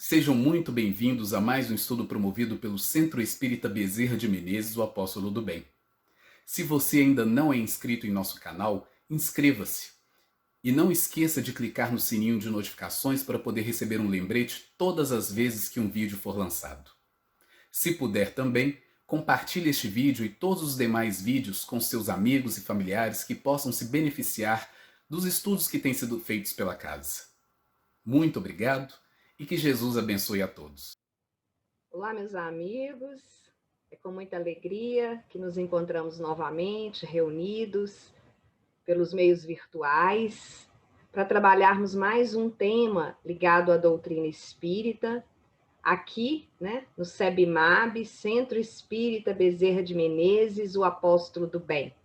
Sejam muito bem-vindos a mais um estudo promovido pelo Centro Espírita Bezerra de Menezes, o Apóstolo do Bem. Se você ainda não é inscrito em nosso canal, inscreva-se. E não esqueça de clicar no sininho de notificações para poder receber um lembrete todas as vezes que um vídeo for lançado. Se puder também, compartilhe este vídeo e todos os demais vídeos com seus amigos e familiares que possam se beneficiar dos estudos que têm sido feitos pela casa. Muito obrigado e que Jesus abençoe a todos. Olá, meus amigos. É com muita alegria que nos encontramos novamente, reunidos pelos meios virtuais, para trabalharmos mais um tema ligado à doutrina espírita, aqui, no SEBMAB, Centro Espírita Bezerra de Menezes, o Apóstolo do Bem,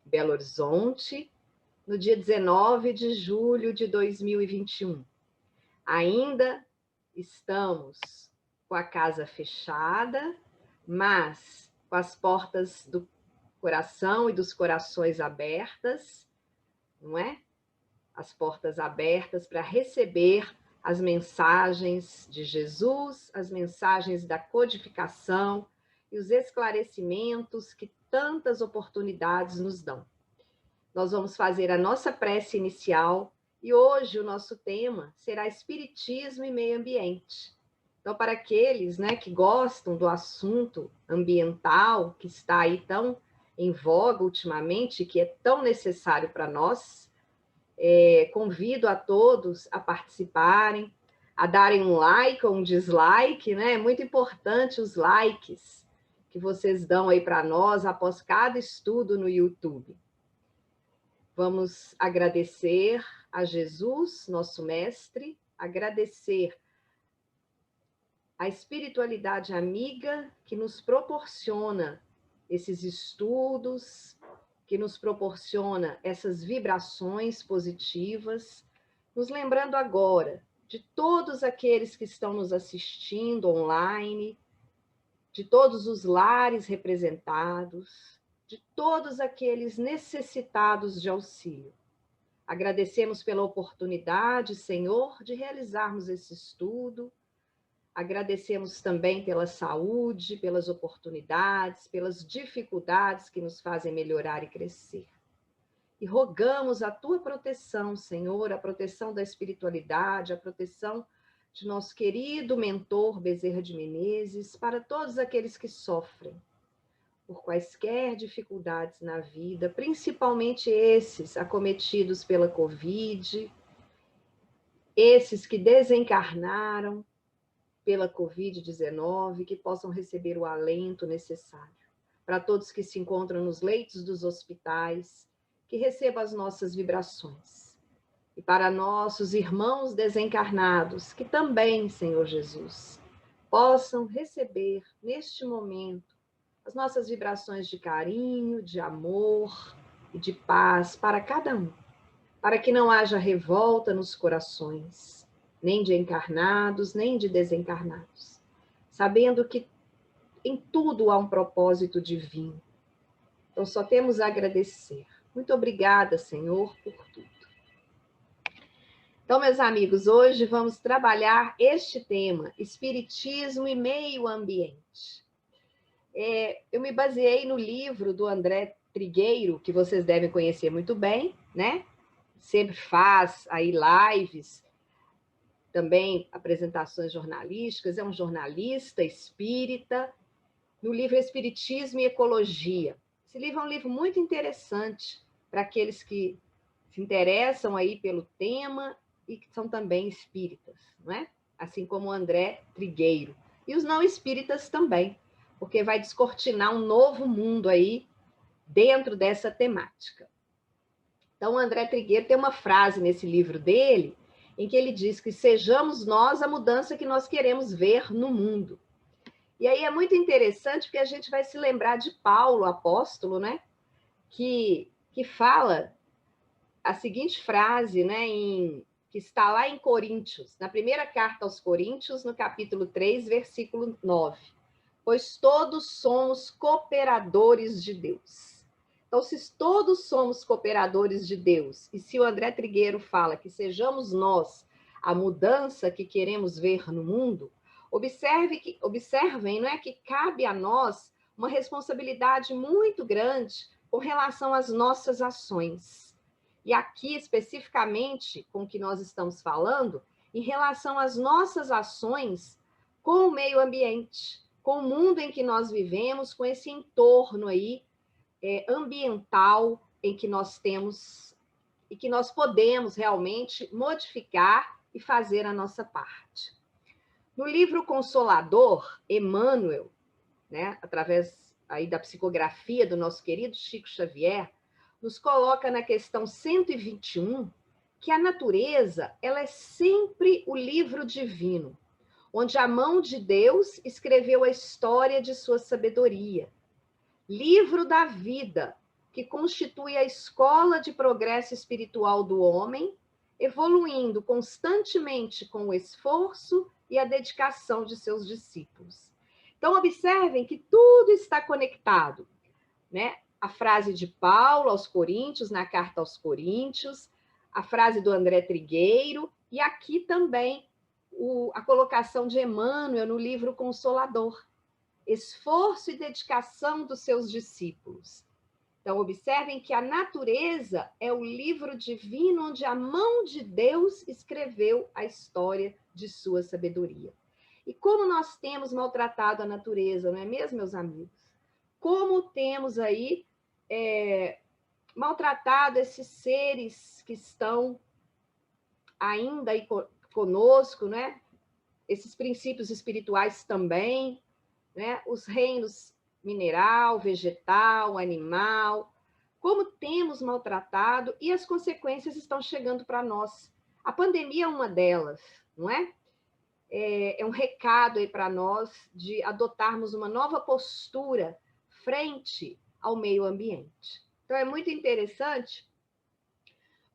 Belo Horizonte, no dia 19 de julho de 2021. Ainda estamos com a casa fechada, mas com as portas do coração e dos corações abertas, não é? As portas abertas para receber as mensagens de Jesus, as mensagens da codificação e os esclarecimentos que tantas oportunidades nos dão. Nós vamos fazer a nossa prece inicial e hoje o nosso tema será Espiritismo e Meio Ambiente. Então, para aqueles que gostam do assunto ambiental, que está aí tão em voga ultimamente, que é tão necessário para nós, convido a todos a participarem, a darem um like ou um dislike, né? É muito importante os likes que vocês dão aí para nós após cada estudo no YouTube. Vamos agradecer a Jesus, nosso mestre, agradecer a espiritualidade amiga que nos proporciona esses estudos, que nos proporciona essas vibrações positivas, nos lembrando agora de todos aqueles que estão nos assistindo online, de todos os lares representados, de todos aqueles necessitados de auxílio. Agradecemos pela oportunidade, Senhor, de realizarmos esse estudo. Agradecemos também pela saúde, pelas oportunidades, pelas dificuldades que nos fazem melhorar e crescer. E rogamos a tua proteção, Senhor, a proteção da espiritualidade, a proteção de nosso querido mentor Bezerra de Menezes, para todos aqueles que sofrem por quaisquer dificuldades na vida, principalmente esses acometidos pela Covid, esses que desencarnaram pela Covid-19, que possam receber o alento necessário. Para todos que se encontram nos leitos dos hospitais, que recebam as nossas vibrações. E para nossos irmãos desencarnados, que também, Senhor Jesus, possam receber neste momento as nossas vibrações de carinho, de amor e de paz para cada um, para que não haja revolta nos corações, nem de encarnados, nem de desencarnados, sabendo que em tudo há um propósito divino. Então só temos a agradecer. Muito obrigada, Senhor, por tudo. Então, meus amigos, hoje vamos trabalhar este tema, Espiritismo e Meio Ambiente. Eu me baseei no livro do André Trigueiro, que vocês devem conhecer muito bem, né? Sempre faz aí lives, também apresentações jornalísticas, é um jornalista espírita, no livro Espiritismo e Ecologia. Esse livro é um livro muito interessante para aqueles que se interessam aí pelo tema e que são também espíritas, não é? Assim como o André Trigueiro. E os não espíritas também, porque vai descortinar um novo mundo aí dentro dessa temática. Então, o André Trigueiro tem uma frase nesse livro dele, em que ele diz que sejamos nós a mudança que nós queremos ver no mundo. E aí é muito interessante, porque a gente vai se lembrar de Paulo, apóstolo, né? Que fala a seguinte frase, né? Que está lá em Coríntios, na primeira carta aos Coríntios, no capítulo 3, versículo 9. Pois todos somos cooperadores de Deus. Então, se todos somos cooperadores de Deus, e se o André Trigueiro fala que sejamos nós a mudança que queremos ver no mundo, observem, não é, que cabe a nós uma responsabilidade muito grande com relação às nossas ações. E aqui, especificamente, com o que nós estamos falando, em relação às nossas ações com o meio ambiente, com o mundo em que nós vivemos, com esse entorno aí ambiental em que nós temos e que nós podemos realmente modificar e fazer a nossa parte. No livro Consolador, Emmanuel, né, através aí da psicografia do nosso querido Chico Xavier, nos coloca na questão 121 que a natureza, ela é sempre o livro divino, onde a mão de Deus escreveu a história de sua sabedoria. Livro da vida, que constitui a escola de progresso espiritual do homem, evoluindo constantemente com o esforço e a dedicação de seus discípulos. Então, observem que tudo está conectado, né? A frase de Paulo aos Coríntios, na carta aos Coríntios, a frase do André Trigueiro, e aqui também a colocação de Emmanuel no livro Consolador. Esforço e dedicação dos seus discípulos. Então, observem que a natureza é o livro divino onde a mão de Deus escreveu a história de sua sabedoria. E como nós temos maltratado a natureza, não é mesmo, meus amigos? Como temos aí maltratado esses seres que estão ainda aí conosco, né? Esses princípios espirituais também, né? Os reinos mineral, vegetal, animal, como temos maltratado e as consequências estão chegando para nós. A pandemia é uma delas, não é? É um recado aí para nós de adotarmos uma nova postura frente ao meio ambiente. Então, é muito interessante,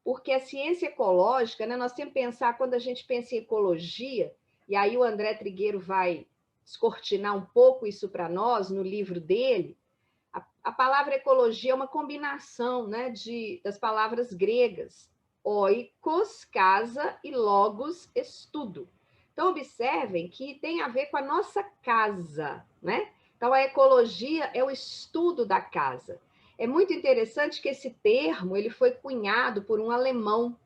porque a ciência ecológica, né, nós temos que pensar, quando a gente pensa em ecologia, e aí o André Trigueiro vai descortinar um pouco isso para nós no livro dele, a palavra ecologia é uma combinação, né, das palavras gregas, oikos, casa, e logos, estudo. Então, observem que tem a ver com a nossa casa, né? Então, a ecologia é o estudo da casa. É muito interessante que esse termo ele foi cunhado por um alemão,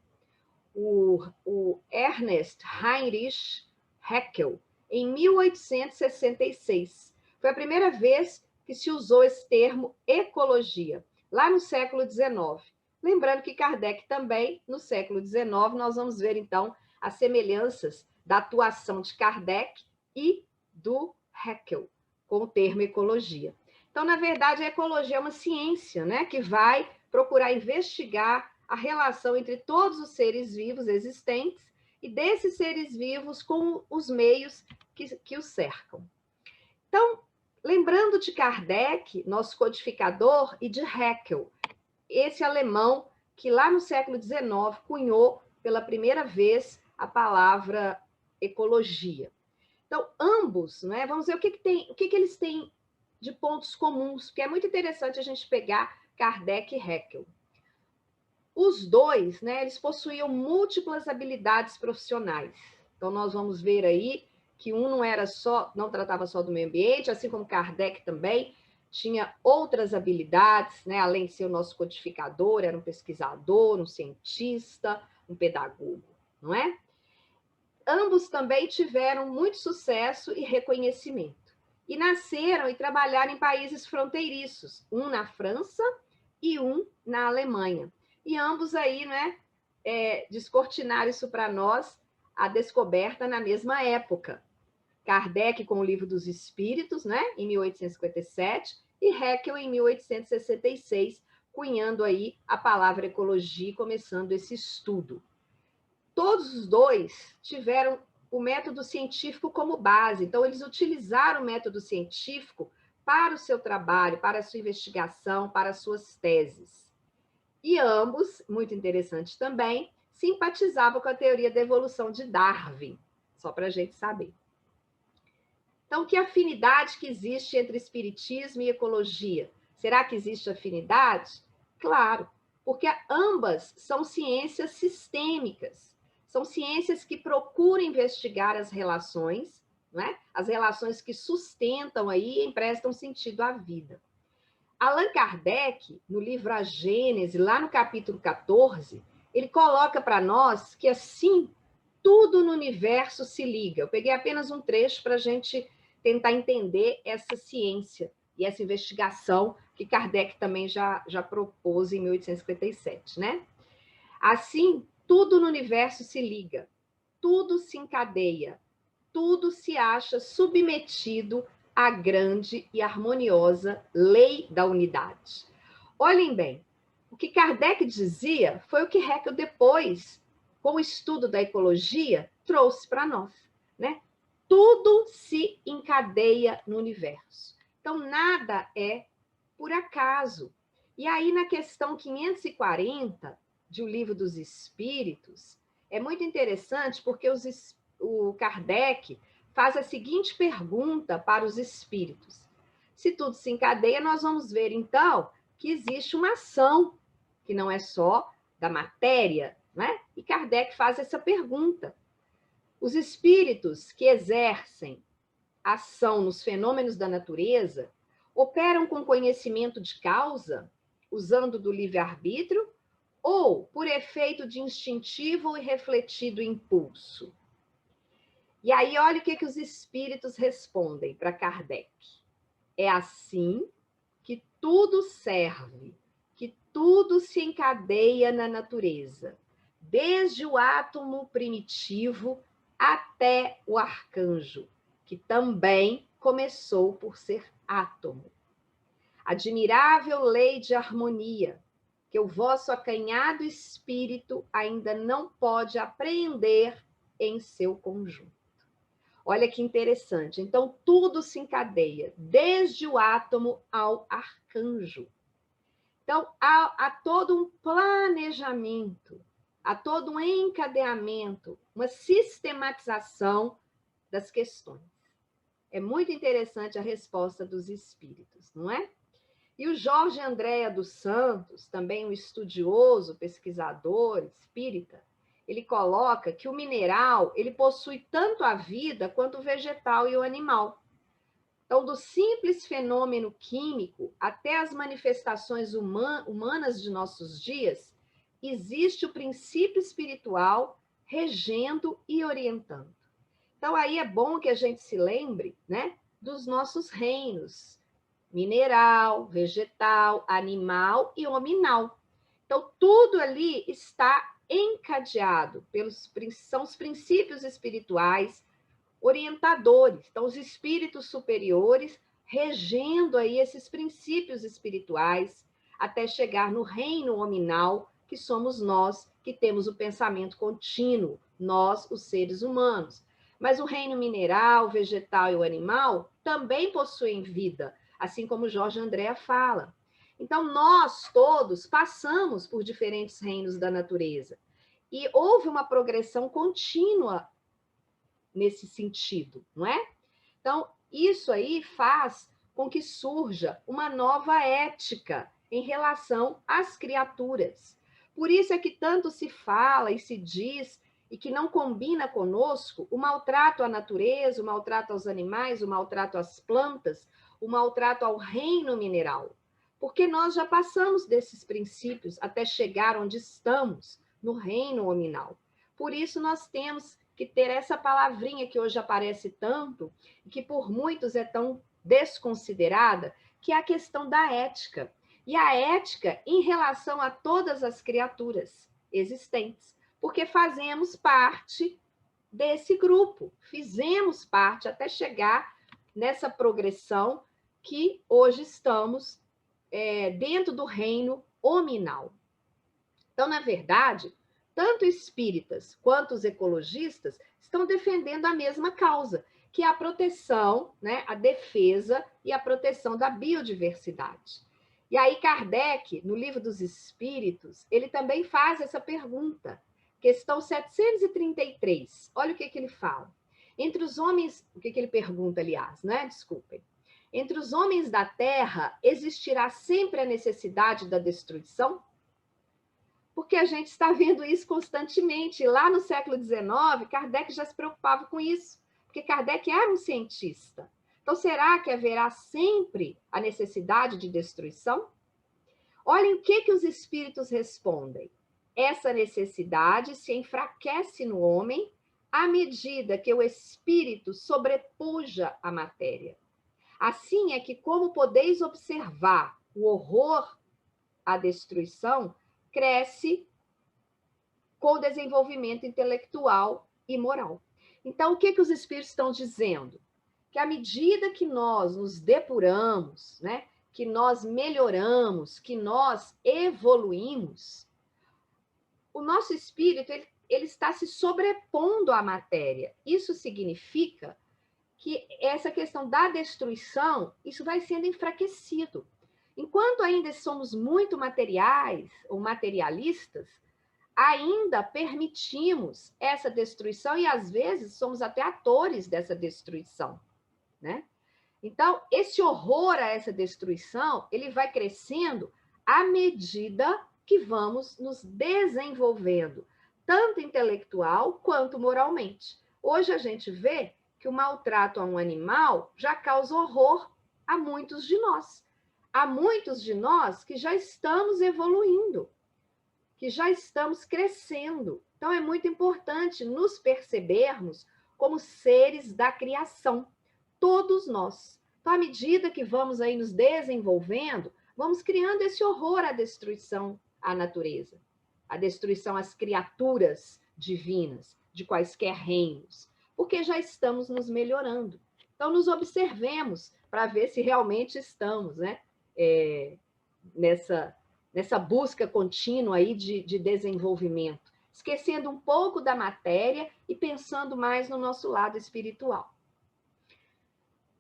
o Ernest Heinrich Haeckel, em 1866. Foi a primeira vez que se usou esse termo ecologia, lá no século XIX. Lembrando que Kardec também, no século XIX, nós vamos ver, então, as semelhanças da atuação de Kardec e do Haeckel com o termo ecologia. Então, na verdade, a ecologia é uma ciência, né, que vai procurar investigar a relação entre todos os seres vivos existentes e desses seres vivos com os meios que os cercam. Então, lembrando de Kardec, nosso codificador, e de Haeckel, esse alemão que lá no século XIX cunhou pela primeira vez a palavra ecologia. Então, ambos, né, vamos ver o que eles têm de pontos comuns, porque é muito interessante a gente pegar Kardec e Haeckel. Os dois, né, eles possuíam múltiplas habilidades profissionais. Então, nós vamos ver aí que um não tratava só do meio ambiente, assim como Kardec também tinha outras habilidades, né, além de ser o nosso codificador, era um pesquisador, um cientista, um pedagogo, não é? Ambos também tiveram muito sucesso e reconhecimento. E nasceram e trabalharam em países fronteiriços, um na França e um na Alemanha. E ambos aí, né, descortinaram isso para nós, a descoberta na mesma época. Kardec com o Livro dos Espíritos, né, em 1857, e Haeckel em 1866, cunhando aí a palavra ecologia e começando esse estudo. Todos os dois tiveram o método científico como base, então eles utilizaram o método científico para o seu trabalho, para a sua investigação, para as suas teses. E ambos, muito interessante também, simpatizavam com a teoria da evolução de Darwin, só para a gente saber. Então, que afinidade que existe entre espiritismo e ecologia? Será que existe afinidade? Claro, porque ambas são ciências sistêmicas. São ciências que procuram investigar as relações, né? As relações que sustentam aí e emprestam sentido à vida. Allan Kardec, no livro A Gênese, lá no capítulo 14, ele coloca para nós que assim tudo no universo se liga. Eu peguei apenas um trecho para a gente tentar entender essa ciência e essa investigação que Kardec também já propôs em 1857, né? Assim, tudo no universo se liga, tudo se encadeia, tudo se acha submetido à grande e harmoniosa lei da unidade. Olhem bem, o que Kardec dizia foi o que Haeckel depois, com o estudo da ecologia, trouxe para nós, né? Tudo se encadeia no universo. Então, nada é por acaso. E aí, na questão 540 de O Livro dos Espíritos, é muito interessante porque o Kardec faz a seguinte pergunta para os espíritos. Se tudo se encadeia, nós vamos ver, então, que existe uma ação, que não é só da matéria, né? E Kardec faz essa pergunta. Os espíritos que exercem ação nos fenômenos da natureza operam com conhecimento de causa, usando do livre-arbítrio, ou por efeito de instintivo e refletido impulso? E aí, olha o que os espíritos respondem para Kardec. É assim que tudo serve, que tudo se encadeia na natureza, desde o átomo primitivo até o arcanjo, que também começou por ser átomo. Admirável lei de harmonia, que o vosso acanhado espírito ainda não pode apreender em seu conjunto. Olha que interessante. Então, tudo se encadeia, desde o átomo ao arcanjo. Então, há todo um planejamento, há todo um encadeamento, uma sistematização das questões. É muito interessante a resposta dos espíritos, não é? E o Jorge Andréa dos Santos, também um estudioso, pesquisador espírita, ele coloca que o mineral ele possui tanto a vida quanto o vegetal e o animal. Então, do simples fenômeno químico até as manifestações humanas de nossos dias, existe o princípio espiritual regendo e orientando. Então, aí é bom que a gente se lembre, né, dos nossos reinos, mineral, vegetal, animal e hominal. Então, tudo ali está encadeado, são os princípios espirituais orientadores. Então, os espíritos superiores regendo aí esses princípios espirituais até chegar no reino hominal, que somos nós, que temos o pensamento contínuo, nós, os seres humanos. Mas o reino mineral, vegetal e o animal também possuem vida, assim como Jorge Andréa fala. Então, nós todos passamos por diferentes reinos da natureza. E houve uma progressão contínua nesse sentido, não é? Então, isso aí faz com que surja uma nova ética em relação às criaturas. Por isso é que tanto se fala e se diz e que não combina conosco o maltrato à natureza, o maltrato aos animais, o maltrato às plantas, o maltrato ao reino mineral. Porque nós já passamos desses princípios até chegar onde estamos, no reino hominal. Por isso nós temos que ter essa palavrinha que hoje aparece tanto, e que por muitos é tão desconsiderada, que é a questão da ética. E a ética em relação a todas as criaturas existentes, porque fazemos parte desse grupo, fizemos parte até chegar nessa progressão que hoje estamos dentro do reino hominal. Então, na verdade, tanto espíritas quanto os ecologistas estão defendendo a mesma causa, que é a proteção, né, a defesa e a proteção da biodiversidade. E aí Kardec, no Livro dos Espíritos, ele também faz essa pergunta, questão 733. Olha o que ele fala. Entre os homens, o que ele pergunta, aliás, né? Desculpem. Entre os homens da Terra, existirá sempre a necessidade da destruição? porque a gente está vendo isso constantemente. Lá no século XIX, Kardec já se preocupava com isso, porque Kardec era um cientista. Então, será que haverá sempre a necessidade de destruição? Olhem o que os espíritos respondem. Essa necessidade se enfraquece no homem à medida que o espírito sobrepuja a matéria. Assim é que, como podeis observar, o horror à destruição cresce com o desenvolvimento intelectual e moral. Então, o que os espíritos estão dizendo? Que à medida que nós nos depuramos, né, que nós melhoramos, que nós evoluímos, o nosso espírito ele está se sobrepondo à matéria. Isso significa que essa questão da destruição, isso vai sendo enfraquecido. Enquanto ainda somos muito materiais ou materialistas, ainda permitimos essa destruição e, às vezes, somos até atores dessa destruição, né? Então, esse horror a essa destruição, ele vai crescendo à medida que vamos nos desenvolvendo, tanto intelectual quanto moralmente. Hoje a gente vê que o maltrato a um animal já causa horror a muitos de nós. Há muitos de nós que já estamos evoluindo, que já estamos crescendo. Então, é muito importante nos percebermos como seres da criação, todos nós. Então, à medida que vamos aí nos desenvolvendo, vamos criando esse horror à destruição à natureza, à destruição às criaturas divinas, de quaisquer reinos, porque já estamos nos melhorando. Então, nos observemos para ver se realmente estamos, né, nessa busca contínua aí de desenvolvimento, esquecendo um pouco da matéria e pensando mais no nosso lado espiritual.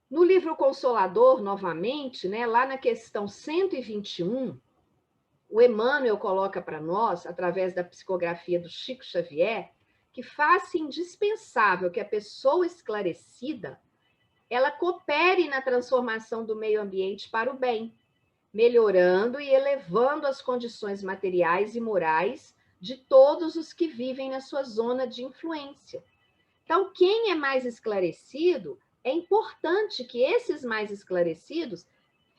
No livro Consolador, novamente, né, lá na questão 121, o Emmanuel coloca para nós, através da psicografia do Chico Xavier, que faz-se indispensável que a pessoa esclarecida ela coopere na transformação do meio ambiente para o bem, melhorando e elevando as condições materiais e morais de todos os que vivem na sua zona de influência. Então, quem é mais esclarecido, é importante que esses mais esclarecidos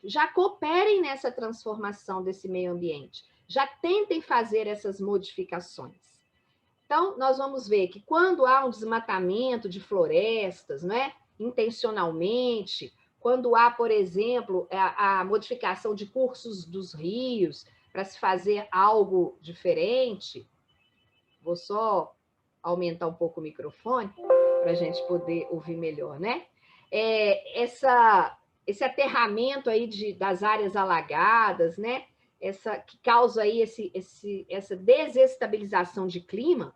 já cooperem nessa transformação desse meio ambiente, já tentem fazer essas modificações. Então, nós vamos ver que quando há um desmatamento de florestas, não é? Intencionalmente, quando há, por exemplo, a modificação de cursos dos rios para se fazer algo diferente, vou só aumentar um pouco o microfone para a gente poder ouvir melhor, né? Esse aterramento aí das áreas alagadas, né? Que causa aí essa desestabilização de clima.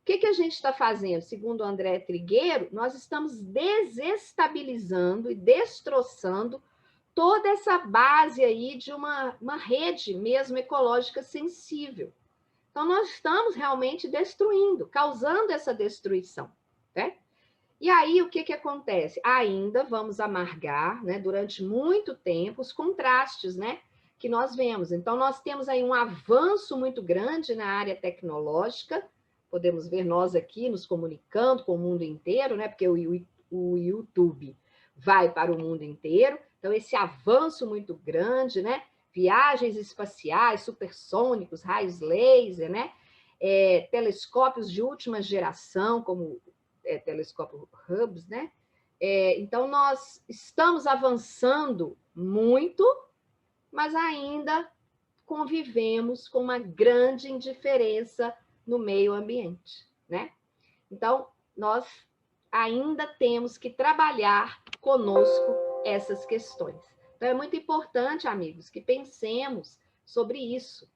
O que a gente está fazendo? Segundo o André Trigueiro, nós estamos desestabilizando e destroçando toda essa base aí de uma rede mesmo ecológica sensível. Então, nós estamos realmente destruindo, causando essa destruição, né? E aí, o que acontece? Ainda vamos amargar, né, durante muito tempo, os contrastes, né, que nós vemos. Então, nós temos aí um avanço muito grande na área tecnológica, podemos ver nós aqui nos comunicando com o mundo inteiro, né? Porque o YouTube vai para o mundo inteiro. Então, esse avanço muito grande, né? Viagens espaciais, supersônicos, raios laser, né? Telescópios de última geração, como telescópio Hubble, né? Então, nós estamos avançando muito, mas ainda convivemos com uma grande indiferença no meio ambiente, né? Então, nós ainda temos que trabalhar conosco essas questões. Então, é muito importante, amigos, que pensemos sobre isso,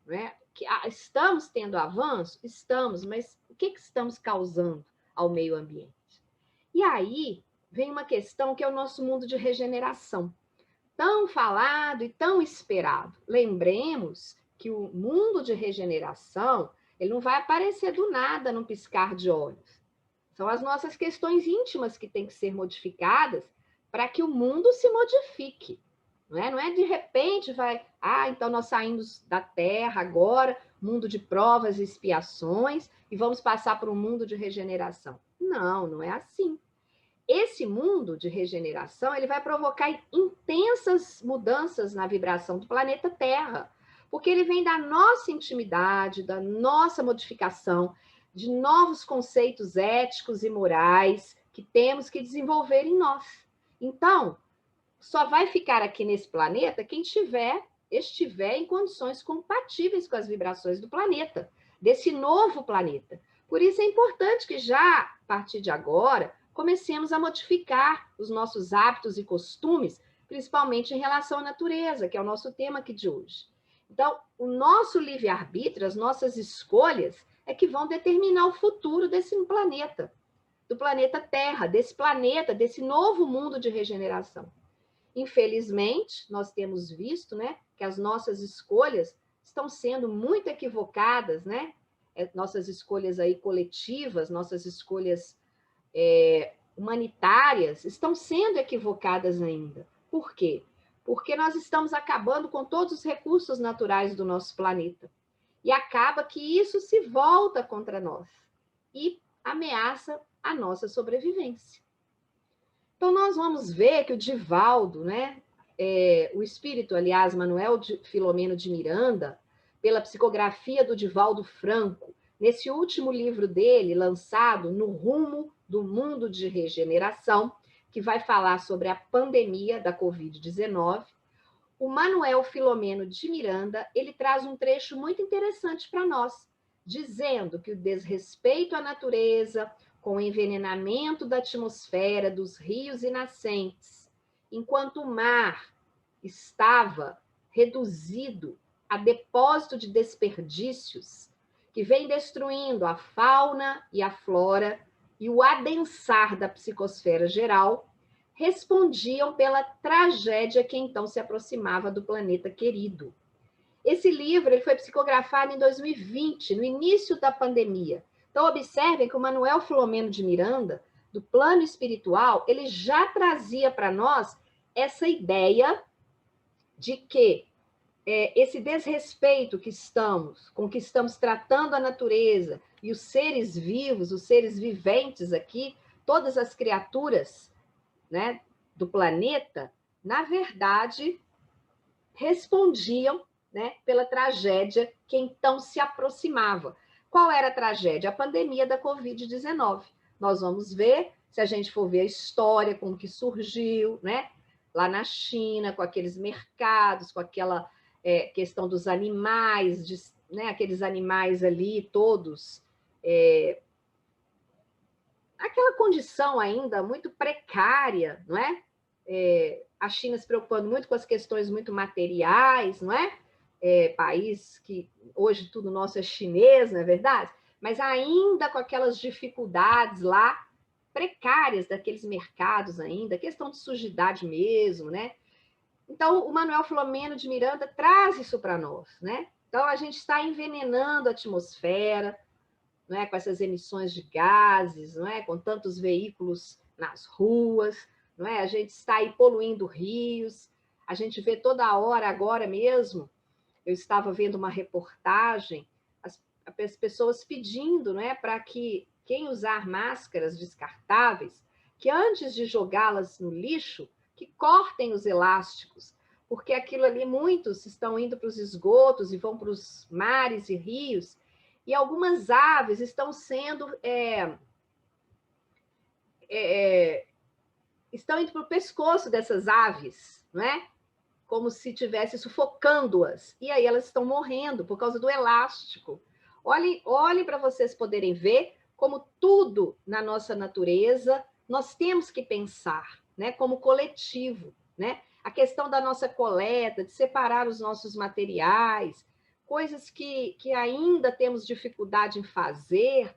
né? Que estamos tendo avanço? Estamos, mas o que estamos causando ao meio ambiente? E aí vem uma questão que é o nosso mundo de regeneração, tão falado e tão esperado. Lembremos que o mundo de regeneração ele não vai aparecer do nada num piscar de olhos. São as nossas questões íntimas que têm que ser modificadas para que o mundo se modifique. Não é de repente então nós saímos da Terra agora, mundo de provas e expiações e vamos passar por um mundo de regeneração. Não, não é assim. Esse mundo de regeneração, ele vai provocar intensas mudanças na vibração do planeta Terra, porque ele vem da nossa intimidade, da nossa modificação, de novos conceitos éticos e morais que temos que desenvolver em nós. Então, só vai ficar aqui nesse planeta quem estiver em condições compatíveis com as vibrações do planeta, desse novo planeta. Por isso é importante que já, a partir de agora, comecemos a modificar os nossos hábitos e costumes, principalmente em relação à natureza, que é o nosso tema aqui de hoje. Então, o nosso livre-arbítrio, as nossas escolhas, é que vão determinar o futuro desse planeta, do planeta Terra, desse planeta, desse novo mundo de regeneração. Infelizmente, nós temos visto, né, que as nossas escolhas estão sendo muito equivocadas, né? Nossas escolhas aí coletivas, nossas escolhas humanitárias estão sendo equivocadas ainda. Por quê? Porque nós estamos acabando com todos os recursos naturais do nosso planeta. E acaba que isso se volta contra nós e ameaça a nossa sobrevivência. Então, nós vamos ver que o Divaldo, né, o espírito, aliás, Manuel Filomeno de Miranda, pela psicografia do Divaldo Franco, nesse último livro dele, lançado No Rumo do Mundo de Regeneração, que vai falar sobre a pandemia da Covid-19, o Manuel Filomeno de Miranda, ele traz um trecho muito interessante para nós, dizendo que o desrespeito à natureza, com o envenenamento da atmosfera, dos rios e nascentes, enquanto o mar estava reduzido a depósito de desperdícios, que vem destruindo a fauna e a flora e o adensar da psicosfera geral, respondiam pela tragédia que então se aproximava do planeta querido. Esse livro ele foi psicografado em 2020, no início da pandemia. Então, observem que o Manuel Filomeno de Miranda, do plano espiritual, ele já trazia para nós essa ideia de que esse desrespeito com que estamos tratando a natureza e os seres vivos, os seres viventes aqui, todas as criaturas, né, do planeta, na verdade, respondiam, né, pela tragédia que então se aproximava. Qual era a tragédia? A pandemia da Covid-19. Nós vamos ver, se a gente for ver a história, como que surgiu, né, lá na China, com aqueles mercados, com aquela questão dos animais, né, aqueles animais ali todos, aquela condição ainda muito precária, não é? A China se preocupando muito com as questões muito materiais, não é? País que hoje tudo nosso é chinês, não é verdade? Mas ainda com aquelas dificuldades lá precárias daqueles mercados ainda, questão de sujidade mesmo, né? Então, o Manuel Filomeno de Miranda traz isso para nós, né? Então, a gente está envenenando a atmosfera, não é? Com essas emissões de gases, não é? Com tantos veículos nas ruas, não é? A gente está aí poluindo rios, a gente vê toda hora, agora mesmo, eu estava vendo uma reportagem, as pessoas pedindo, não é? Para que quem usar máscaras descartáveis, que antes de jogá-las no lixo, que cortem os elásticos, porque aquilo ali, muitos estão indo para os esgotos e vão para os mares e rios, e algumas aves estão sendo... estão indo para o pescoço dessas aves, não é? Como se estivesse sufocando-as. E aí elas estão morrendo por causa do elástico. Olhem para vocês poderem ver como tudo na nossa natureza nós temos que pensar, né, como coletivo, né? A questão da nossa coleta, de separar os nossos materiais, coisas que ainda temos dificuldade em fazer.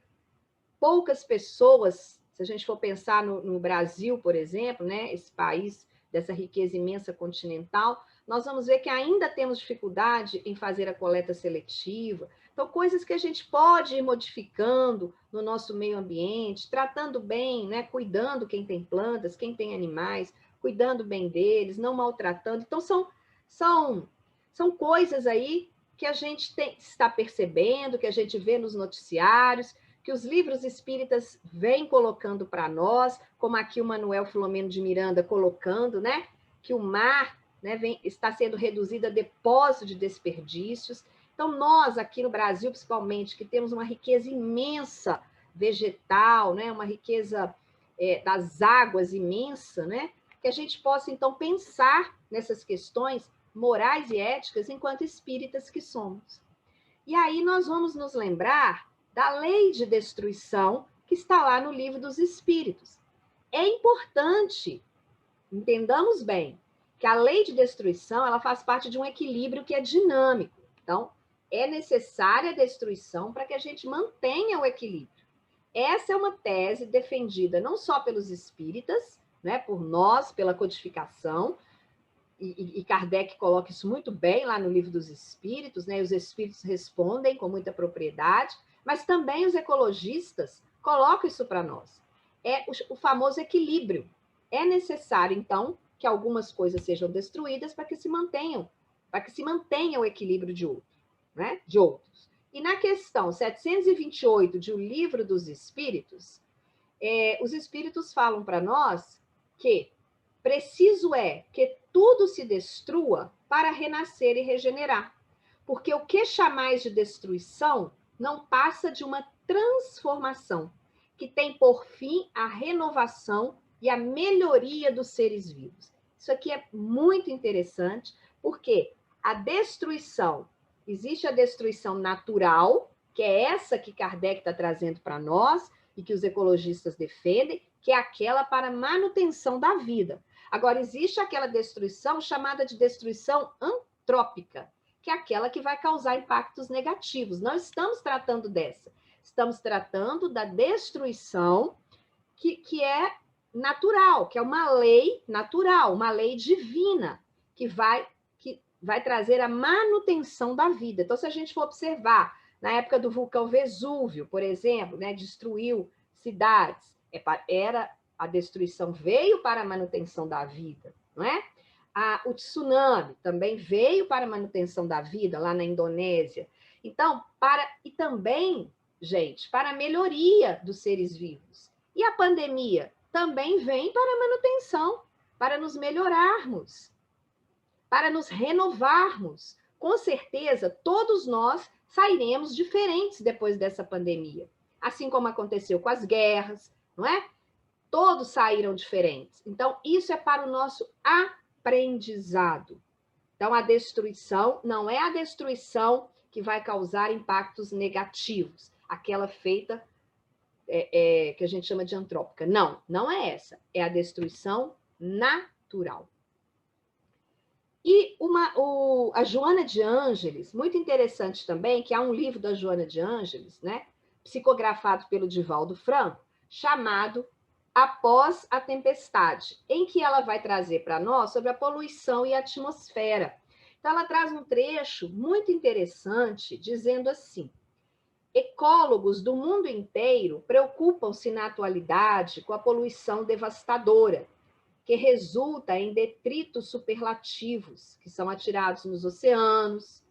Poucas pessoas, se a gente for pensar no Brasil, por exemplo, né, esse país dessa riqueza imensa continental, nós vamos ver que ainda temos dificuldade em fazer a coleta seletiva. Então, coisas que a gente pode ir modificando no nosso meio ambiente, tratando bem, né, cuidando quem tem plantas, quem tem animais, cuidando bem deles, não maltratando. Então, são coisas aí que a gente está percebendo, que a gente vê nos noticiários, que os livros espíritas vêm colocando para nós, como aqui o Manuel Filomeno de Miranda colocando, né? Que o mar, né, está sendo reduzido a depósito de desperdícios. Então, nós aqui no Brasil, principalmente, que temos uma riqueza imensa vegetal, né, uma riqueza das águas imensa, né, que a gente possa, então, pensar nessas questões morais e éticas enquanto espíritas que somos. E aí nós vamos nos lembrar da lei de destruição que está lá no Livro dos Espíritos. É importante, entendamos bem, que a lei de destruição ela faz parte de um equilíbrio que é dinâmico. Então, é necessária a destruição para que a gente mantenha o equilíbrio. Essa é uma tese defendida não só pelos espíritas, né, por nós, pela codificação, e Kardec coloca isso muito bem lá no Livro dos Espíritos, né, e os espíritos respondem com muita propriedade, mas também os ecologistas colocam isso para nós. É o famoso equilíbrio. É necessário, então, que algumas coisas sejam destruídas para que se mantenha o equilíbrio de outro, né, de outros. E na questão 728 de O Livro dos Espíritos, os espíritos falam para nós que preciso é que tudo se destrua para renascer e regenerar. Porque o que chamais de destruição não passa de uma transformação, que tem por fim a renovação e a melhoria dos seres vivos. Isso aqui é muito interessante, porque a destruição, existe a destruição natural, que é essa que Kardec está trazendo para nós e que os ecologistas defendem, que é aquela para manutenção da vida. Agora, existe aquela destruição chamada de destruição antrópica, que é aquela que vai causar impactos negativos. Não estamos tratando dessa. Estamos tratando da destruição que é natural, que é uma lei natural, uma lei divina, que vai trazer a manutenção da vida. Então, se a gente for observar, na época do vulcão Vesúvio, por exemplo, né, destruiu cidades, a destruição veio para a manutenção da vida, não é? O tsunami também veio para a manutenção da vida lá na Indonésia. Então, e também, gente, para a melhoria dos seres vivos. E a pandemia também vem para a manutenção, para nos melhorarmos, para nos renovarmos. Com certeza, todos nós sairemos diferentes depois dessa pandemia. Assim como aconteceu com as guerras, não é? Todos saíram diferentes. Então, isso é para o nosso aprendizado. Então, a destruição não é a destruição que vai causar impactos negativos, aquela feita que a gente chama de antrópica. Não, não é essa. É a destruição natural. E a Joana de Ângeles, muito interessante também, que há um livro da Joana de Ângeles, né, psicografado pelo Divaldo Franco, chamado Após a Tempestade, em que ela vai trazer para nós sobre a poluição e a atmosfera. Então, ela traz um trecho muito interessante, dizendo assim: ecólogos do mundo inteiro preocupam-se na atualidade com a poluição devastadora, que resulta em detritos superlativos, que são atirados nos oceanos,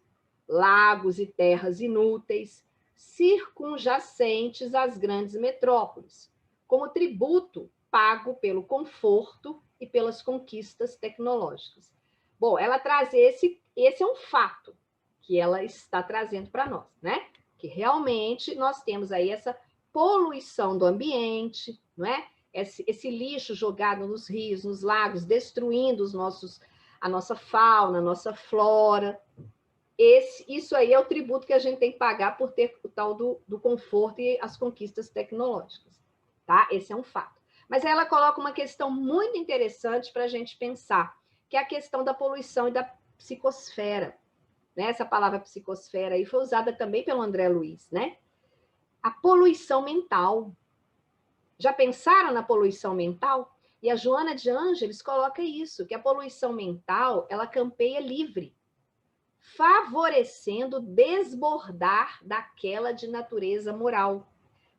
lagos e terras inúteis, circunjacentes às grandes metrópoles, como tributo pago pelo conforto e pelas conquistas tecnológicas. Bom, ela traz esse é um fato que ela está trazendo para nós, né? Que realmente nós temos aí essa poluição do ambiente, não é? Esse lixo jogado nos rios, nos lagos, destruindo a nossa fauna, a nossa flora. Isso aí é o tributo que a gente tem que pagar por ter o tal do conforto e as conquistas tecnológicas. Tá? Esse é um fato. Mas ela coloca uma questão muito interessante para a gente pensar, que é a questão da poluição e da psicosfera. Né? Essa palavra psicosfera aí foi usada também pelo André Luiz, né? A poluição mental. Já pensaram na poluição mental? E a Joana de Ângeles coloca isso, que a poluição mental, ela campeia livre, favorecendo desbordar daquela de natureza moral,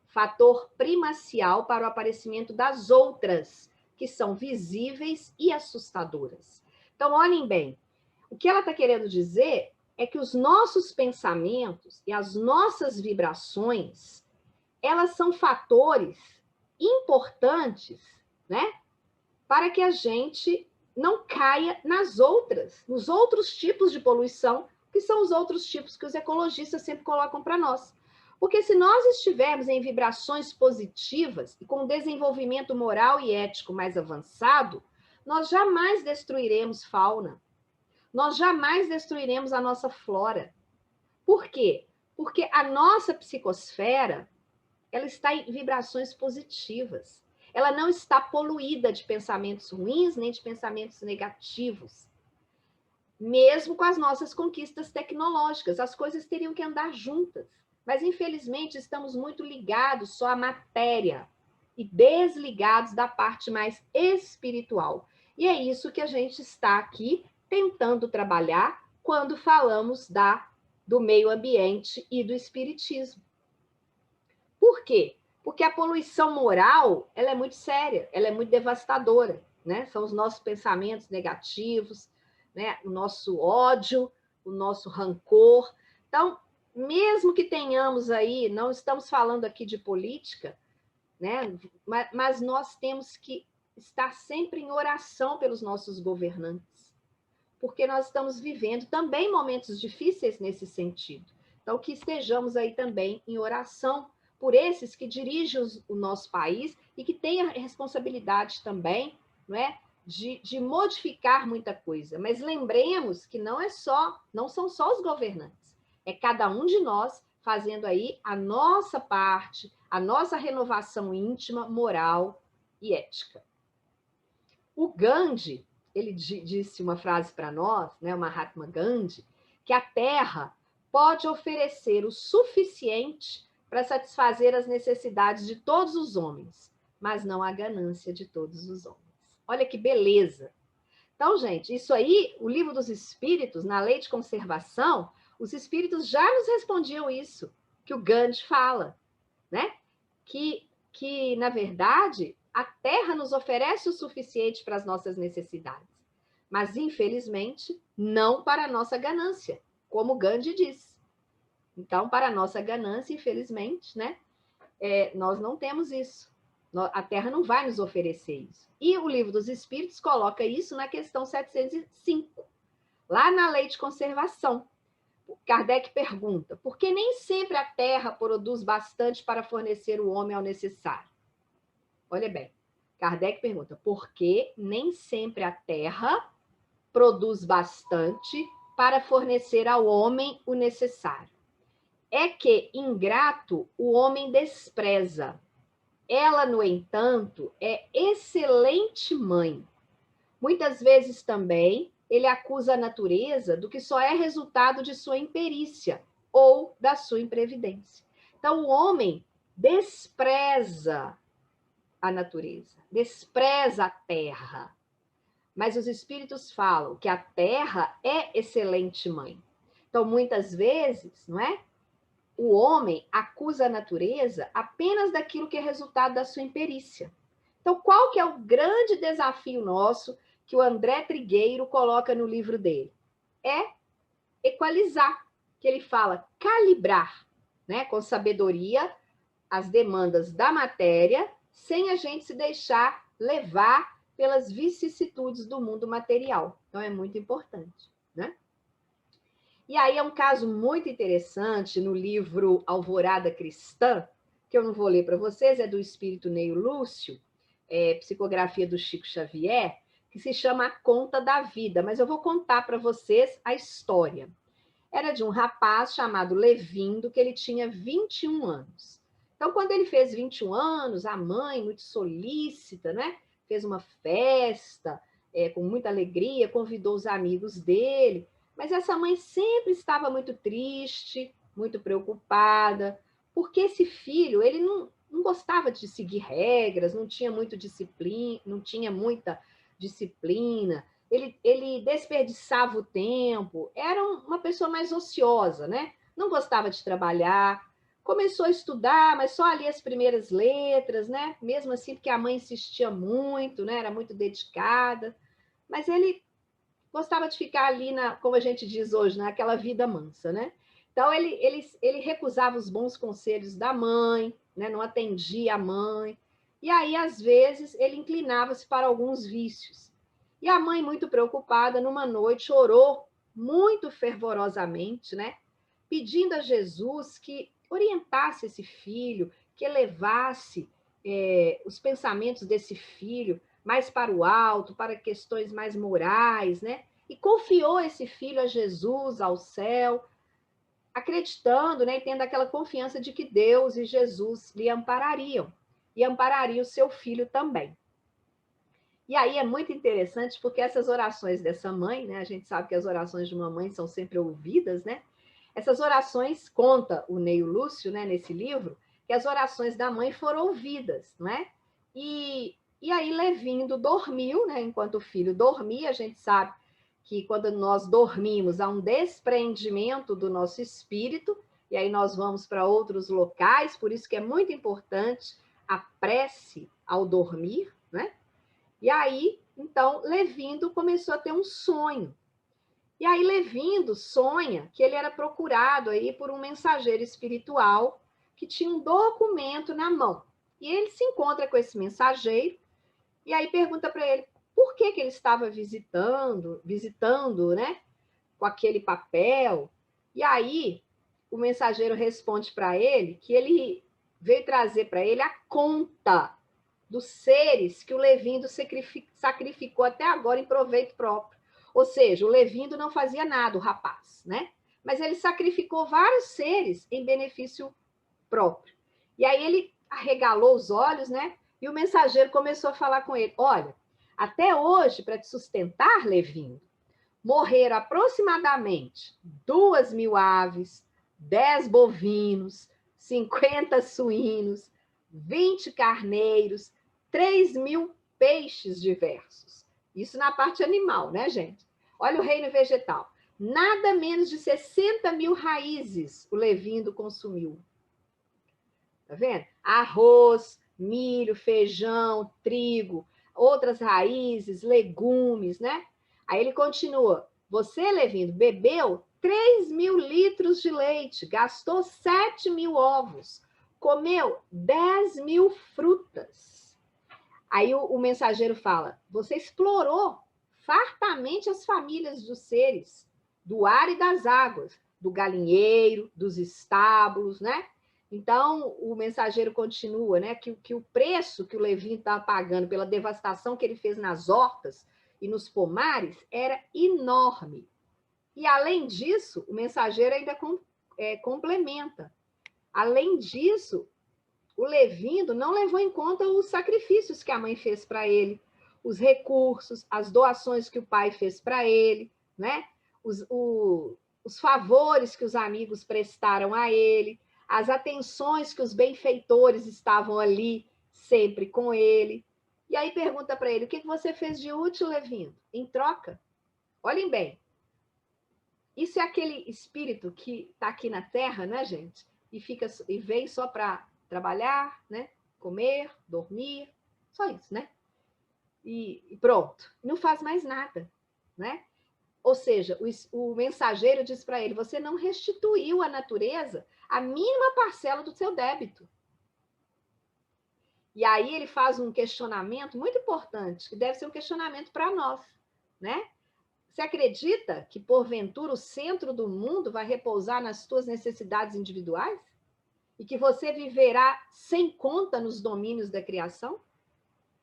fator primacial para o aparecimento das outras, que são visíveis e assustadoras. Então, olhem bem, o que ela está querendo dizer é que os nossos pensamentos e as nossas vibrações, elas são fatores importantes, né, para que a gente não caia nos outros tipos de poluição, que são os outros tipos que os ecologistas sempre colocam para nós. Porque se nós estivermos em vibrações positivas e com desenvolvimento moral e ético mais avançado, nós jamais destruiremos fauna, nós jamais destruiremos a nossa flora. Por quê? Porque a nossa psicosfera, ela está em vibrações positivas. Ela não está poluída de pensamentos ruins nem de pensamentos negativos. Mesmo com as nossas conquistas tecnológicas, as coisas teriam que andar juntas. Mas, infelizmente, estamos muito ligados só à matéria e desligados da parte mais espiritual. E é isso que a gente está aqui tentando trabalhar quando falamos do meio ambiente e do espiritismo. Por quê? Porque a poluição moral, ela é muito séria, ela é muito devastadora, né? São os nossos pensamentos negativos, né? O nosso ódio, o nosso rancor. Então, mesmo que tenhamos aí, não estamos falando aqui de política, né? Mas nós temos que estar sempre em oração pelos nossos governantes, porque nós estamos vivendo também momentos difíceis nesse sentido. Então, que estejamos aí também em oração por esses que dirigem o nosso país e que têm a responsabilidade também, não é, de modificar muita coisa. Mas lembremos que não são só os governantes, é cada um de nós fazendo aí a nossa parte, a nossa renovação íntima, moral e ética. O Gandhi, ele disse uma frase para nós, né, o Mahatma Gandhi, que a Terra pode oferecer o suficiente para satisfazer as necessidades de todos os homens, mas não a ganância de todos os homens. Olha que beleza! Então, gente, isso aí, o Livro dos Espíritos, na Lei de Conservação, os espíritos já nos respondiam isso, que o Gandhi fala, né? Que na verdade, a Terra nos oferece o suficiente para as nossas necessidades, mas, infelizmente, não para a nossa ganância, como Gandhi diz. Então, para a nossa ganância, infelizmente, né, nós não temos isso. A Terra não vai nos oferecer isso. E o Livro dos Espíritos coloca isso na questão 705, lá na Lei de Conservação. Kardec pergunta, por que nem sempre a Terra produz bastante para fornecer o homem ao necessário? Olha bem, Kardec pergunta, por que nem sempre a Terra produz bastante para fornecer ao homem o necessário? É que, ingrato, o homem despreza. Ela, no entanto, é excelente mãe. Muitas vezes também ele acusa a natureza do que só é resultado de sua imperícia ou da sua imprevidência. Então, o homem despreza a natureza, despreza a terra. Mas os espíritos falam que a terra é excelente mãe. Então, muitas vezes, não é? O homem acusa a natureza apenas daquilo que é resultado da sua imperícia. Então, qual que é o grande desafio nosso que o André Trigueiro coloca no livro dele? É equalizar, que ele fala calibrar, né, com sabedoria as demandas da matéria, sem a gente se deixar levar pelas vicissitudes do mundo material. Então, é muito importante, né? E aí é um caso muito interessante no livro Alvorada Cristã, que eu não vou ler para vocês, é do espírito Neio Lúcio, psicografia do Chico Xavier, que se chama A Conta da Vida, mas eu vou contar para vocês a história. Era de um rapaz chamado Levindo, que ele tinha 21 anos. Então, quando ele fez 21 anos, a mãe, muito solícita, né, fez uma festa com muita alegria, convidou os amigos dele, mas essa mãe sempre estava muito triste, muito preocupada, porque esse filho, ele não gostava de seguir regras, não tinha muita disciplina, ele desperdiçava o tempo, era uma pessoa mais ociosa, né? Não gostava de trabalhar, começou a estudar, mas só ali as primeiras letras, né? Mesmo assim, porque a mãe insistia muito, né? Era muito dedicada, mas ele gostava de ficar ali, como a gente diz hoje, naquela vida mansa, né? Então, ele recusava os bons conselhos da mãe, né? Não atendia a mãe. E aí, às vezes, ele inclinava-se para alguns vícios. E a mãe, muito preocupada, numa noite, orou muito fervorosamente, né? Pedindo a Jesus que orientasse esse filho, que elevasse os pensamentos desse filho mais para o alto, para questões mais morais, né? E confiou esse filho a Jesus, ao céu, acreditando, né, e tendo aquela confiança de que Deus e Jesus lhe amparariam e ampararia o seu filho também. E aí é muito interessante porque essas orações dessa mãe, né, a gente sabe que as orações de uma mãe são sempre ouvidas, né? Essas orações, conta o Neio Lúcio, né, nesse livro, que as orações da mãe foram ouvidas, não é? E aí Levindo dormiu, né? Enquanto o filho dormia, a gente sabe que quando nós dormimos há um desprendimento do nosso espírito, e aí nós vamos para outros locais, por isso que é muito importante a prece ao dormir, né? E aí, então, Levindo começou a ter um sonho. E aí Levindo sonha que ele era procurado aí por um mensageiro espiritual que tinha um documento na mão. E ele se encontra com esse mensageiro e aí pergunta para ele por que ele estava visitando, né, com aquele papel. E aí o mensageiro responde para ele que ele veio trazer para ele a conta dos seres que o Levindo sacrificou até agora em proveito próprio. Ou seja, o Levindo não fazia nada, o rapaz, né? Mas ele sacrificou vários seres em benefício próprio. E aí ele arregalou os olhos, né? E o mensageiro começou a falar com ele: olha, até hoje, para te sustentar, Levindo, morreram aproximadamente 2.000 aves, 10 bovinos, 50 suínos, 20 carneiros, 3.000 peixes diversos. Isso na parte animal, né, gente? Olha o reino vegetal. Nada menos de 60.000 raízes o Levindo consumiu. Tá vendo? Arroz, milho, feijão, trigo, outras raízes, legumes, né? Aí ele continua. Você, Levindo, bebeu 3.000 litros de leite, gastou 7.000 ovos, comeu 10.000 frutas. Aí o mensageiro fala: você explorou fartamente as famílias dos seres, do ar e das águas, do galinheiro, dos estábulos, né? Então, o mensageiro continua, né, que o preço que o Levindo estava pagando pela devastação que ele fez nas hortas e nos pomares era enorme. E, além disso, o mensageiro ainda complementa. Além disso, o Levindo não levou em conta os sacrifícios que a mãe fez para ele, os recursos, as doações que o pai fez para ele, né? Os favores que os amigos prestaram a ele, as atenções que os benfeitores estavam ali sempre com ele. E aí pergunta para ele: o que você fez de útil, Levindo? Em troca? Olhem bem, isso é aquele espírito que está aqui na Terra, né, gente? E vem só para trabalhar, né? Comer, dormir, só isso, né? E pronto, não faz mais nada, né? Ou seja, o mensageiro diz para ele: você não restituiu à natureza a mínima parcela do seu débito. E aí ele faz um questionamento muito importante, que deve ser um questionamento para nós, né? Você acredita que, porventura, o centro do mundo vai repousar nas suas necessidades individuais? E que você viverá sem conta nos domínios da criação?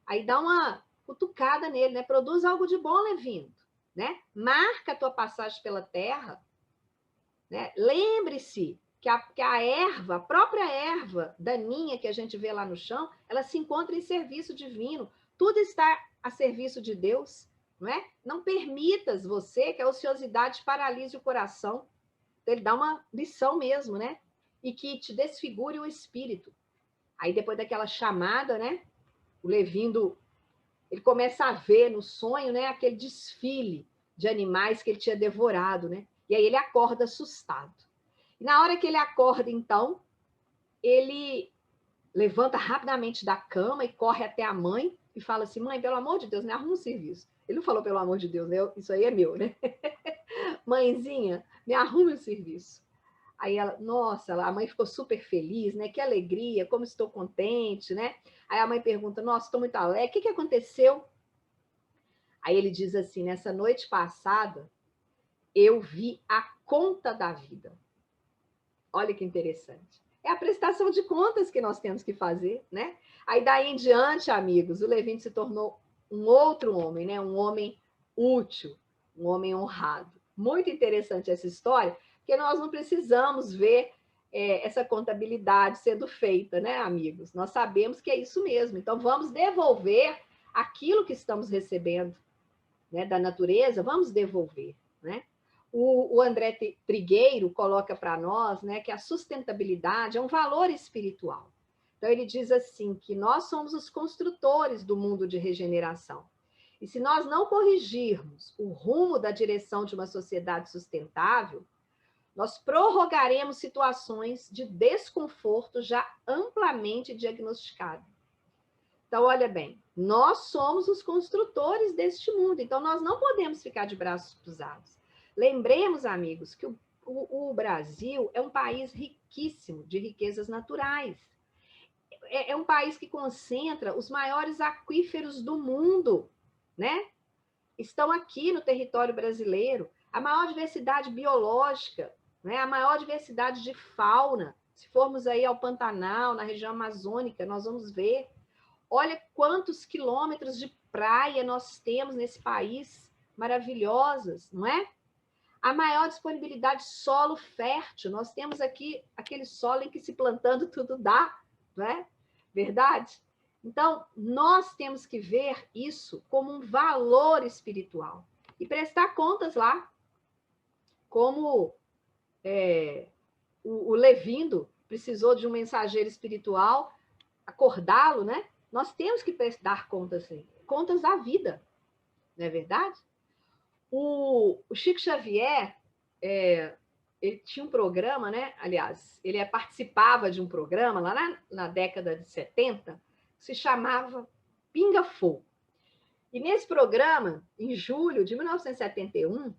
Aí dá uma cutucada nele, né? Produz algo de bom, Levindo, né? Marca a tua passagem pela terra, né? Lembre-se que a erva, a própria erva daninha que a gente vê lá no chão, ela se encontra em serviço divino. Tudo está a serviço de Deus, não é? Não permitas você que a ociosidade paralise o coração. Então, ele dá uma lição mesmo, né? E que te desfigure o espírito. Aí, depois daquela chamada, né? O Levindo, ele começa a ver no sonho, né? Aquele desfile de animais que ele tinha devorado, né? E aí ele acorda assustado. E na hora que ele acorda, então, ele levanta rapidamente da cama e corre até a mãe e fala assim, mãe, pelo amor de Deus, me arruma um serviço. Ele não falou, pelo amor de Deus, né? Isso aí é meu, né? Mãezinha, me arrume um serviço. Aí ela, nossa, a mãe ficou super feliz, né? Que alegria, como estou contente, né? Aí a mãe pergunta, nossa, estou muito alegre, o que aconteceu? Aí ele diz assim, nessa noite passada, eu vi a conta da vida. Olha que interessante. É a prestação de contas que nós temos que fazer, né? Aí daí em diante, amigos, o Levinte se tornou um outro homem, né? Um homem útil, um homem honrado. Muito interessante essa história, porque nós não precisamos ver essa contabilidade sendo feita, né, amigos? Nós sabemos que é isso mesmo. Então, vamos devolver aquilo que estamos recebendo, né, da natureza, vamos devolver, né? O André Trigueiro coloca para nós, né, que a sustentabilidade é um valor espiritual. Então, ele diz assim, que nós somos os construtores do mundo de regeneração. E se nós não corrigirmos o rumo da direção de uma sociedade sustentável, nós prorrogaremos situações de desconforto já amplamente diagnosticadas. Então, olha bem, nós somos os construtores deste mundo, então nós não podemos ficar de braços cruzados. Lembremos, amigos, que o Brasil é um país riquíssimo de riquezas naturais. É um país que concentra os maiores aquíferos do mundo, né? Estão aqui no território brasileiro. A maior diversidade biológica, né? A maior diversidade de fauna. Se formos aí ao Pantanal, na região amazônica, nós vamos ver. Olha quantos quilômetros de praia nós temos nesse país, maravilhosas, não é? A maior disponibilidade de solo fértil. Nós temos aqui aquele solo em que se plantando tudo dá, não é? Verdade? Então, nós temos que ver isso como um valor espiritual e prestar contas lá, como o Levindo precisou de um mensageiro espiritual, acordá-lo, né? Nós temos que dar contas, assim, contas da vida, não é verdade? O Chico Xavier, ele tinha um programa, né? Aliás, ele participava de um programa lá na década de 70, que se chamava Pinga Fogo. E nesse programa, em julho de 1971,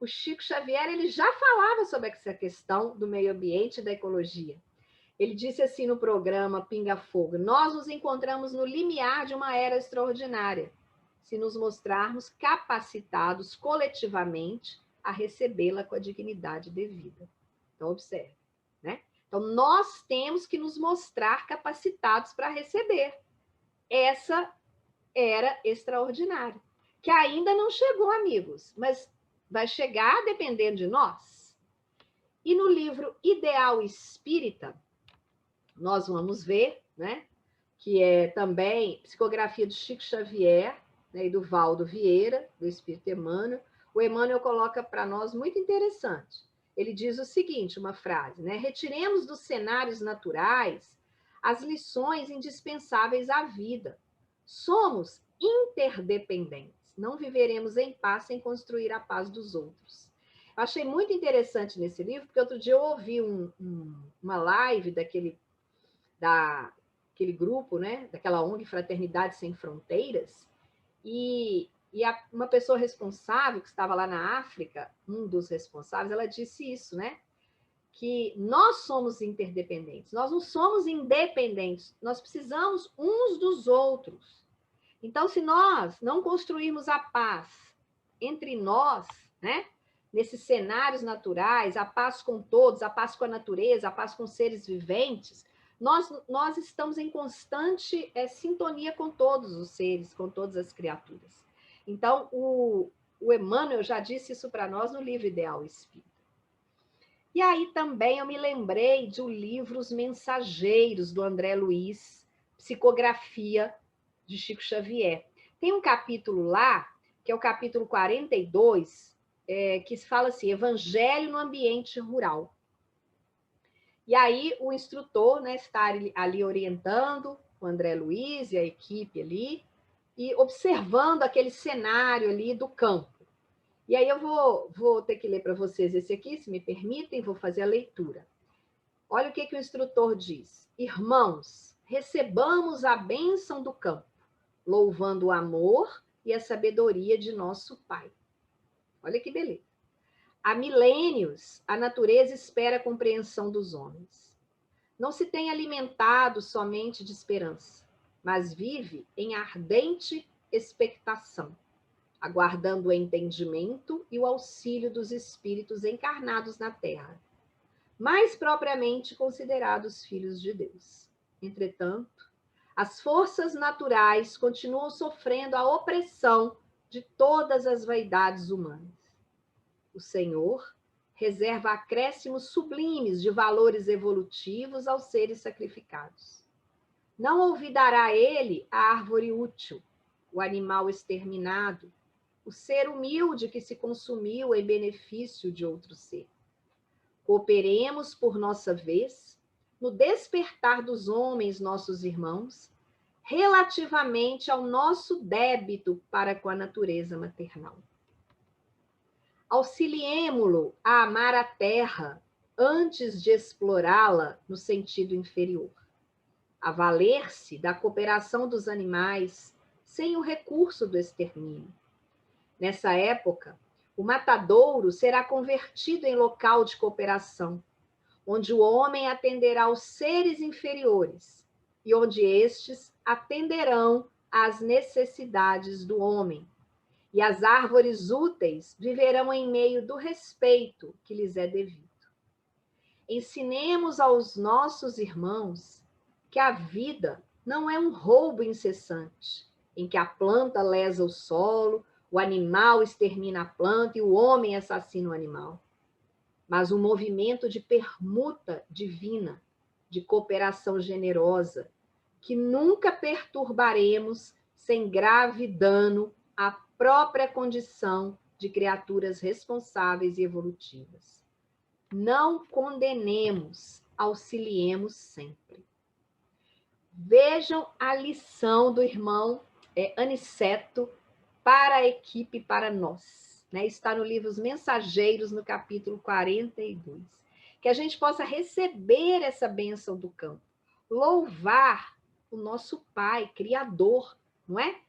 o Chico Xavier ele já falava sobre essa questão do meio ambiente e da ecologia. Ele disse assim no programa Pinga Fogo, nós nos encontramos no limiar de uma era extraordinária, se nos mostrarmos capacitados coletivamente a recebê-la com a dignidade devida. Então, observe, né? Então, nós temos que nos mostrar capacitados para receber essa era extraordinária, que ainda não chegou, amigos, mas vai chegar dependendo de nós. E no livro Ideal Espírita, nós vamos ver, né, que é também psicografia do Chico Xavier, né, e do Valdo Vieira, do Espírito Emmanuel. O Emmanuel coloca para nós muito interessante. Ele diz o seguinte, uma frase, né? Retiremos dos cenários naturais as lições indispensáveis à vida. Somos interdependentes. Não viveremos em paz sem construir a paz dos outros. Eu achei muito interessante nesse livro, porque outro dia eu ouvi uma live daquele grupo, né, daquela ONG Fraternidade Sem Fronteiras, e uma pessoa responsável que estava lá na África, um dos responsáveis, ela disse isso, né, que nós somos interdependentes, nós não somos independentes, nós precisamos uns dos outros. Então, se nós não construirmos a paz entre nós, né, nesses cenários naturais, a paz com todos, a paz com a natureza, a paz com os seres viventes, nós estamos em constante sintonia com todos os seres, com todas as criaturas. Então, o Emmanuel já disse isso para nós no livro Ideal Espírita. E aí também eu me lembrei de um livro Os Mensageiros, do André Luiz, psicografia de Chico Xavier. Tem um capítulo lá, que é o capítulo 42, que fala assim, Evangelho no Ambiente Rural. E aí o instrutor, né, está ali orientando o André Luiz e a equipe ali, e observando aquele cenário ali do campo. E aí eu vou ter que ler para vocês esse aqui, se me permitem, vou fazer a leitura. Olha o que o instrutor diz. Irmãos, recebamos a bênção do campo. louvando o amor e a sabedoria de nosso Pai. Olha que beleza. Há milênios, a natureza espera a compreensão dos homens. Não se tem alimentado somente de esperança, mas vive em ardente expectação, aguardando o entendimento e o auxílio dos espíritos encarnados na Terra, mais propriamente considerados filhos de Deus. Entretanto, as forças naturais continuam sofrendo a opressão de todas as vaidades humanas. O Senhor reserva acréscimos sublimes de valores evolutivos aos seres sacrificados. Não olvidará ele a árvore útil, o animal exterminado, o ser humilde que se consumiu em benefício de outro ser. Cooperemos por nossa vez no despertar dos homens, nossos irmãos, relativamente ao nosso débito para com a natureza maternal. Auxiliemo-lo a amar a terra antes de explorá-la no sentido inferior, a valer-se da cooperação dos animais sem o recurso do extermínio. Nessa época, o matadouro será convertido em local de cooperação, onde o homem atenderá aos seres inferiores e onde estes atenderão às necessidades do homem. E as árvores úteis viverão em meio do respeito que lhes é devido. Ensinemos aos nossos irmãos que a vida não é um roubo incessante, em que a planta lesa o solo, o animal extermina a planta e o homem assassina o animal, mas um movimento de permuta divina, de cooperação generosa, que nunca perturbaremos sem grave dano à própria condição de criaturas responsáveis e evolutivas. Não condenemos, auxiliemos sempre. Vejam a lição do irmão Aniceto para a equipe, para nós. Né? Está no livro Os Mensageiros, no capítulo 42. Que a gente possa receber essa bênção do campo. Louvar o nosso Pai, Criador, não é?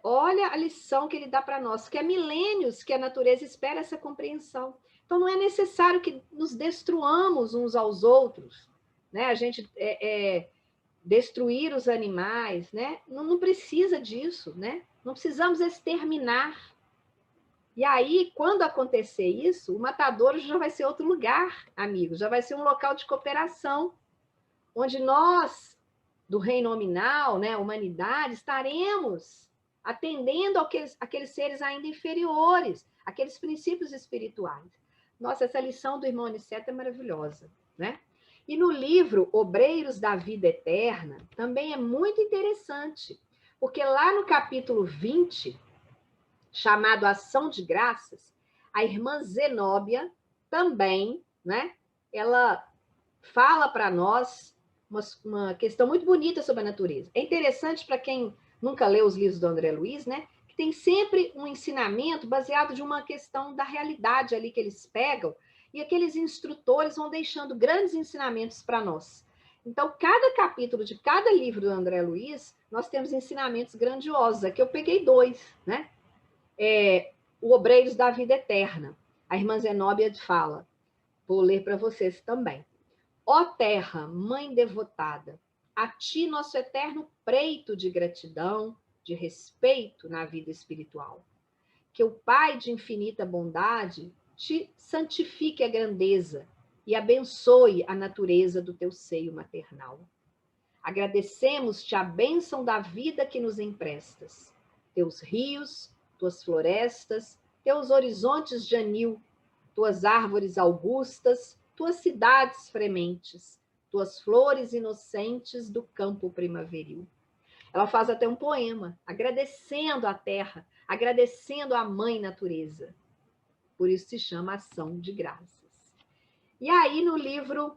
Olha a lição que ele dá para nós, que é milênios que a natureza espera essa compreensão. Então, não é necessário que nos destruamos uns aos outros, né? A gente destruir os animais, né? Não precisa disso, né? Não precisamos exterminar. E aí, quando acontecer isso, o matadouro já vai ser outro lugar, amigos, já vai ser um local de cooperação, onde nós, do reino nominal, né, humanidade, estaremos atendendo aqueles seres ainda inferiores, aqueles princípios espirituais. Nossa, essa lição do irmão Aniceto é maravilhosa, né? E no livro Obreiros da Vida Eterna, também é muito interessante, porque lá no capítulo 20, chamado Ação de Graças, a irmã Zenóbia também, né? Ela fala para nós uma questão muito bonita sobre a natureza. É interessante para quem nunca leu os livros do André Luiz, né? Que tem sempre um ensinamento baseado de uma questão da realidade ali que eles pegam, e aqueles instrutores vão deixando grandes ensinamentos para nós. Então, cada capítulo de cada livro do André Luiz, nós temos ensinamentos grandiosos. Aqui eu peguei 2, né? O Obreiros da Vida Eterna. A irmã Zenóbia fala, vou ler para vocês também. Ó terra, mãe devotada, a ti nosso eterno preito de gratidão, de respeito na vida espiritual. Que o Pai de infinita bondade te santifique a grandeza e abençoe a natureza do teu seio maternal. Agradecemos-te a bênção da vida que nos emprestas, teus rios, tuas florestas, teus horizontes de anil, tuas árvores augustas, tuas cidades frementes, tuas flores inocentes do campo primaveril. Ela faz até um poema, agradecendo a terra, agradecendo a mãe natureza. Por isso se chama Ação de Graças. E aí no livro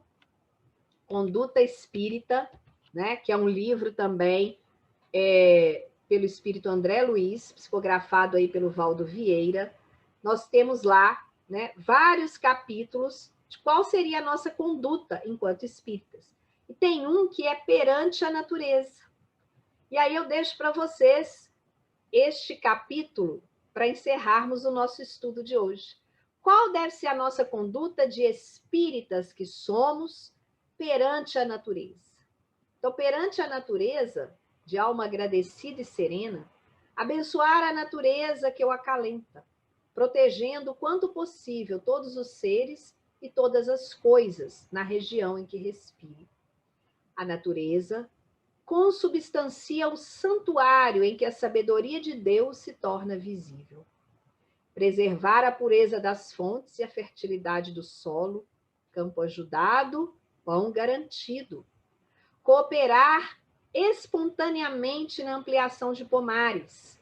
Conduta Espírita, né, que é um livro também pelo espírito André Luiz, psicografado aí pelo Valdo Vieira, nós temos lá, né, vários capítulos de qual seria a nossa conduta enquanto espíritas. E tem um que é perante a natureza. E aí eu deixo para vocês este capítulo para encerrarmos o nosso estudo de hoje. Qual deve ser a nossa conduta de espíritas que somos perante a natureza? Então, perante a natureza, de alma agradecida e serena, abençoar a natureza que o acalenta, protegendo o quanto possível todos os seres e todas as coisas na região em que respire. A natureza consubstancia o santuário em que a sabedoria de Deus se torna visível. Preservar a pureza das fontes e a fertilidade do solo, campo ajudado, pão garantido. Cooperar espontaneamente na ampliação de pomares,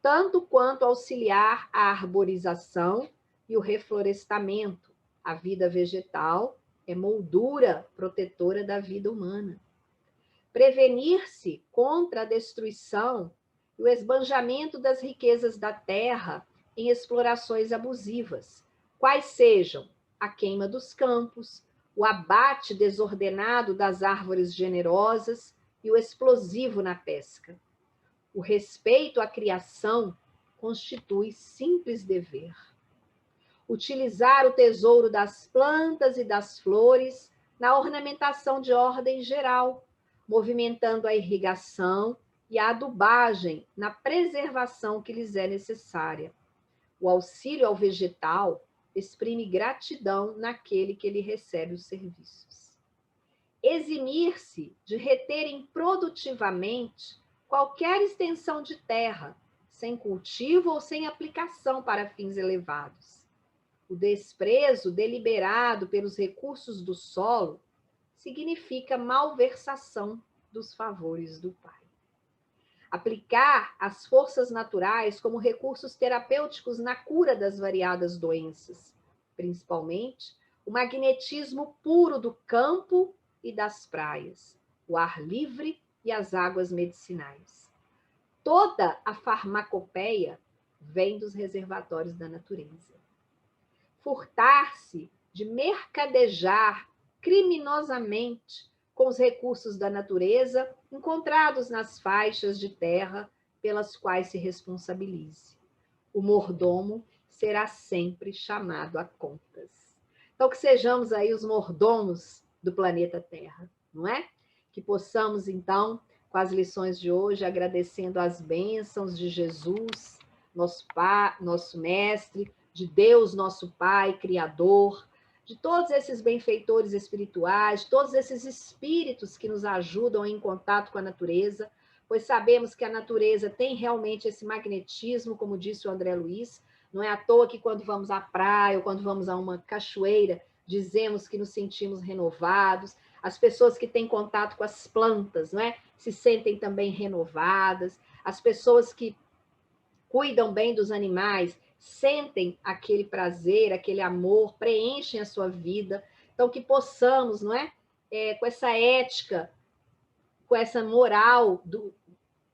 tanto quanto auxiliar a arborização e o reflorestamento. A vida vegetal é moldura protetora da vida humana. Prevenir-se contra a destruição e o esbanjamento das riquezas da terra em explorações abusivas, quais sejam a queima dos campos, o abate desordenado das árvores generosas e o explosivo na pesca. O respeito à criação constitui simples dever. Utilizar o tesouro das plantas e das flores na ornamentação de ordem geral, movimentando a irrigação e a adubagem na preservação que lhes é necessária. O auxílio ao vegetal exprime gratidão naquele que lhe recebe os serviços. Eximir-se de reter improdutivamente qualquer extensão de terra, sem cultivo ou sem aplicação para fins elevados. O desprezo deliberado pelos recursos do solo significa malversação dos favores do Pai. Aplicar as forças naturais como recursos terapêuticos na cura das variadas doenças, principalmente o magnetismo puro do campo e das praias, o ar livre e as águas medicinais. Toda a farmacopeia vem dos reservatórios da natureza. Furtar-se de mercadejar criminosamente com os recursos da natureza encontrados nas faixas de terra pelas quais se responsabilize. O mordomo será sempre chamado a contas. Então, que sejamos aí os mordomos do planeta Terra, não é? Que possamos, então, com as lições de hoje, agradecendo as bênçãos de Jesus, nosso Pai, nosso Mestre, de Deus, nosso Pai, Criador, de todos esses benfeitores espirituais, de todos esses espíritos que nos ajudam em contato com a natureza, pois sabemos que a natureza tem realmente esse magnetismo, como disse o André Luiz. Não é à toa que quando vamos à praia ou quando vamos a uma cachoeira, dizemos que nos sentimos renovados. As pessoas que têm contato com as plantas, não é? Se sentem também renovadas. As pessoas que cuidam bem dos animais sentem aquele prazer, aquele amor, preenchem a sua vida. Então, que possamos, não é? Com essa ética, com essa moral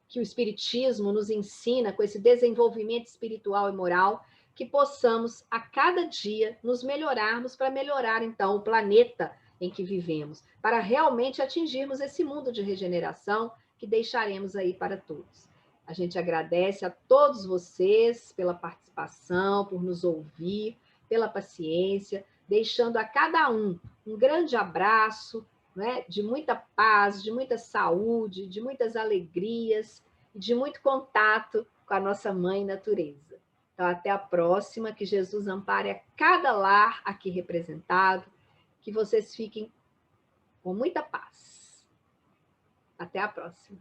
que o Espiritismo nos ensina, com esse desenvolvimento espiritual e moral, que possamos, a cada dia, nos melhorarmos para melhorar, então, o planeta em que vivemos, para realmente atingirmos esse mundo de regeneração que deixaremos aí para todos. A gente agradece a todos vocês pela participação, por nos ouvir, pela paciência, deixando a cada um grande abraço, né, de muita paz, de muita saúde, de muitas alegrias e de muito contato com a nossa mãe natureza. Então, até a próxima, que Jesus ampare a cada lar aqui representado, que vocês fiquem com muita paz. Até a próxima.